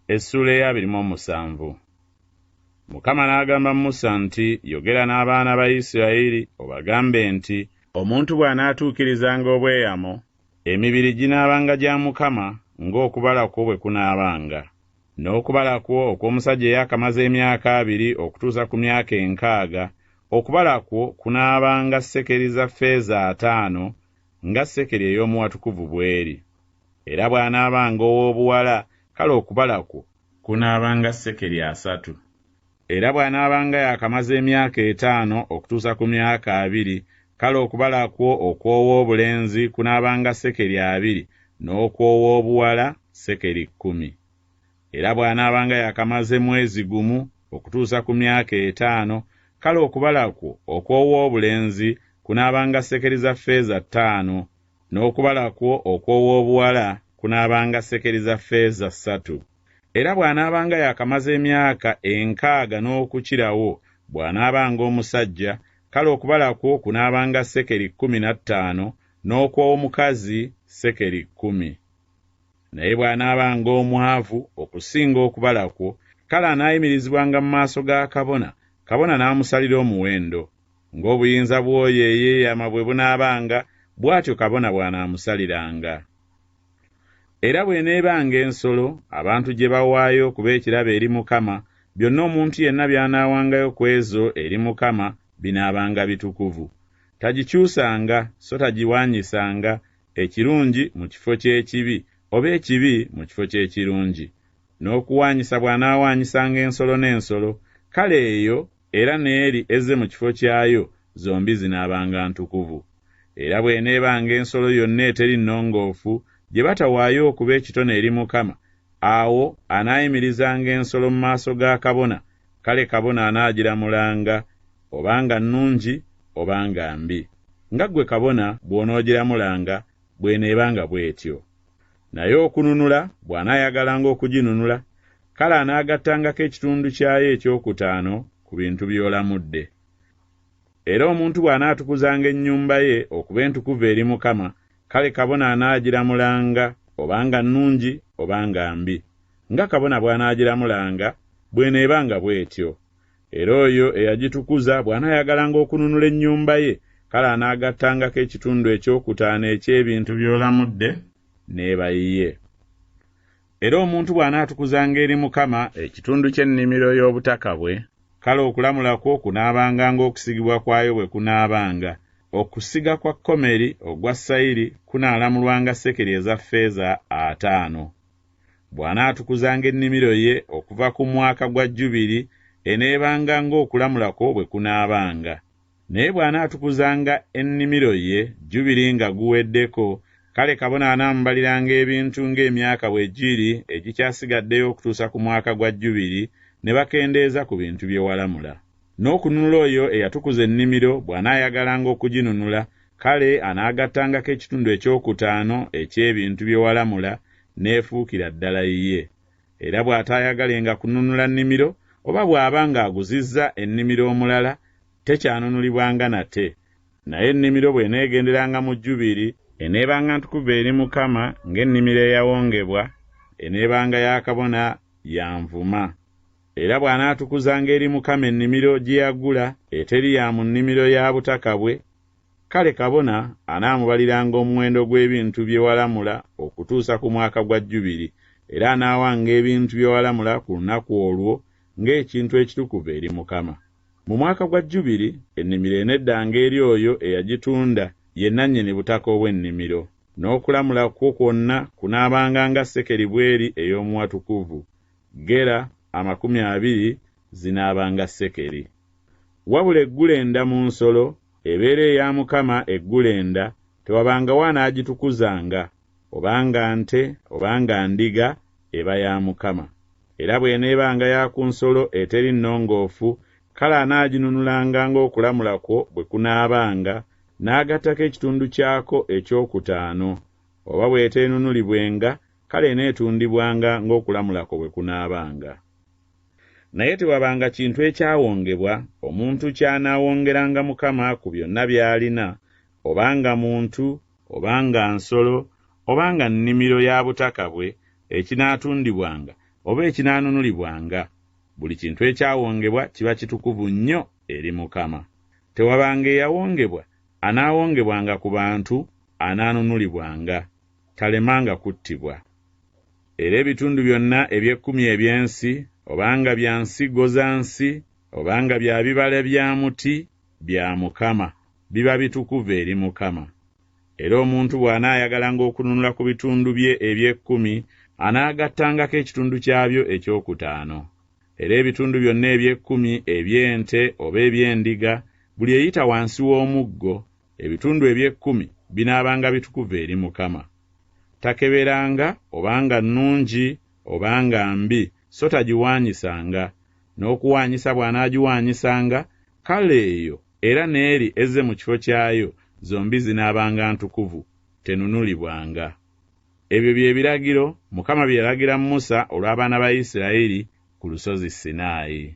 Essula ya 27. Mukama n'agamba Musa nti, yogera n'abaana ba Isirayiri obagambe nti, omuntu bw'anaatuukirizanga obweyamo, emibiri ginaabanga gya Mukama ng'okubala kwo bwe kunaabanga. N'okubala kwo okw'omusajja eyakamaze emyaka 2 okutuusa ku myaka 60, okubala kwo kunaabanga sekeri za ffeeza 5 nga sekeri ey'omu watukuvu bw'eri. Era bw'anaabanga ow'obuwala, kale okubala kwo kunaabanga sekeri 3. Era bw'anaabanga yakamaze emyaka 5 okutuusa ku myaka 20, kale okubala kwo okw'ow'obulenzi kunaabanga sekeri 2, n'okw'ow'obuwala sekeri 10. Era bw'anaabanga yakamaze mwezi gumu okutuusa ku myaka 5, kale okubala kwo okw'ow'obulenzi kunaabanga sekeri za ffeeza 5, n'okubala kwo okw'ow'obuwala kunaabanga sekeri za ffeeza 3. Era bw'anaabanga yakamaze emyaka 60 n'okukirawo, bw'anaabanga omusajja, kale okubala kwo kunaabanga sekeri 15, n'okw'omukazi sekeri 10. Naye bw'anaabanga omwavu okusinga okubala kwo, kale anaayimirizibwanga mu maaso ga kabona, kabona n'amusalira omuwendo. Ng'obuyinza bw'oyo eyeeyama bwe bunaabanga, bw'atyo kabona bw'anaamusaliranga. Era bw'eneebanga ensolo abantu gye bawaayo okuba ekirabo eri Mukama, byonna omuntu yenna by'anaawangayo ku ezo eri Mukama binaabanga bitukuvu. Tagikyusanga so tagiwaanyisanga, ekirungi mu kifo ky'ekibi, oba ekibi mu kifo ky'ekirungi. N'okuwaanyisa bw'anaawaanyisanga ensolo n'ensolo, kale eyo era n'eri ezze mu kifo kyayo, zombi zinaabanga ntukuvu. Era bw'eneebanga ensolo yonna eteri nnongoofu, gye batawaayo okuba ekitone eri Mukama, awo anaayimirizanga ensolo mu maaso ga kabona, kale kabona anaagiramulanga, obanga nnungi obanga mbi. Nga ggwe kabona bw'onoogiramulanga bw'eneebanga bw'etyo. Naye okununula bw'anaayagalanga okuginunula, kale anaagattangako ekitundu kyayo ekyokutaano ku bintu by'olamudde. Era omuntu bw'anaatukuzanga ennyumba ye okuba entukuvu eri Mukama, kale kabona anaagiramulanga obanga nnungi obanga mbi. Nga kabona bw'anaagiramulanga bw'eneebanga bw'etyo. Era oyo eyagitukuza bw'anaayagalanga okununula ennyumba ye, kale anaagattangako ekitundu ekyokutaano eky'ebintu by'olamudde n'eba yiye. Era omuntu bw'anaatukuzanga eri Mukama ekitundu ky'ennimiro y'obutaka bwe, kale okulamula kwo kunaabanga ng'okusigibwa kwayo bwe kunaabanga. Okusiga kwa komeri ogwa sayiri kunaalamulwanga sekeri eza ffeeza 5. Bw'anaatukuzanga ennimiro ye okuva ku mwaka gwa Jjubiri, eneebanga ng'okulamula kwo bwe kunaabanga. Naye bw'anaatukuzanga ennimiro ye Jjubiri nga guweddeko, kale kabona anaamubaliranga ebintu ng'emyaka bwe giri egikyasigaddeyo okutuusa ku mwaka gwa Jjubiri, ne bakendeeza ku bintu bye walamula. N'okununula oyo eyatukuza ennimiro bw'anaayagalanga okuginunula, kale anaagattangako ekitundu ekyokutaano eky'ebintu bye walamula n'efuukira ddala yiye. Era bw'ataayagalenga kununula nnimiro, oba bw'aba ng'aguzizza ennimiro omulala, tekyanunulibwanga nate. Naye ennimiro bw'eneegenderanga mu Jjubiri, eneebanga ntukuvu eri Mukama ng'ennimiro eyawongebwa, eneebanga ya kabona ya nvuma. Era bw'anaatukuzanga eri Mukama ennimiro gye yagula eteri ya mu nnimiro ya butaka bwe, kale kabona anaamubaliranga omuwendo gw'ebintu bye walamula okutuusa ku mwaka gwa Jjubiri, era anaawanga ebintu bye walamula ku lunaku olwo ng'ekintu ekitukuvu eri Mukama. Mu mwaka gwa Jjubiri ennimiro eneddanga eri oyo eyagitunda ye nannyini butaka obw'ennimiro, n'okulamula kwo kwonna kunaabanga nga sekeri bw'eri ey'omu watukuvu. Gera 20 zinaabanga sekeri. Wabula eggulenda mu nsolo ebeera eya Mukama eggulenda, tewabangawo anaagitukuzanga, obanga nte obanga ndiga eba ya Mukama. Era bw'eneebanga ya ku nsolo eteri nnongoofu, kale anaaginunulanga ng'okulamula kwo bwe kunaabanga, n'agattako ekitundu kyako ekyokutaano. Oba bw'eteenunulibwenga, kale eneetundibwanga ng'okulamula kwo bwe kunaabanga. Naye tewabanga kintu ekyawongebwa omuntu ky'anaawongeranga Mukama ku byonna by'alina, obanga muntu, obanga nsolo, obanga nnimiro ya butaka bwe, ekinaatundibwanga oba ekinaanunulibwanga. Buli kintu ekyawongebwa kiba kitukuvu nnyo eri Mukama. Tewabanga eyawongebwa anaawongebwanga ku bantu anaanunulibwanga, talemanga kuttibwa. Era ebitundu byonna eby'ekkumi eby'ensi, obanga bya nsigo za nsi, obanga bya bibala bya muti, bya Mukama, biba bitukuvu eri Mukama. Era omuntu bw'anaayagalanga okununula ku bitundu bye eby'ekkumi, anaagattangako ekitundu kyabyo ekyokutaano. Era ebitundu byonna eby'ekkumi eby'ente oba eby'endiga, buli eyita wansi w'omuggo, ebitundu eby'ekkumi binaabanga bitukuvu eri Mukama. Takeberanga obanga nnungi obanga mbi, so tagiwaanyisanga. N'okuwaanyisa bw'anaagiwaanyisanga, kale eyo era n'eri ezze mu kifo kyayo, zombi zinaabanga ntukuvu, tenunulibwanga. Ebyo bye biragiro Mukama bye yalagira Musa olw'abaana ba Isirayiri ku lusozi Sinaayi.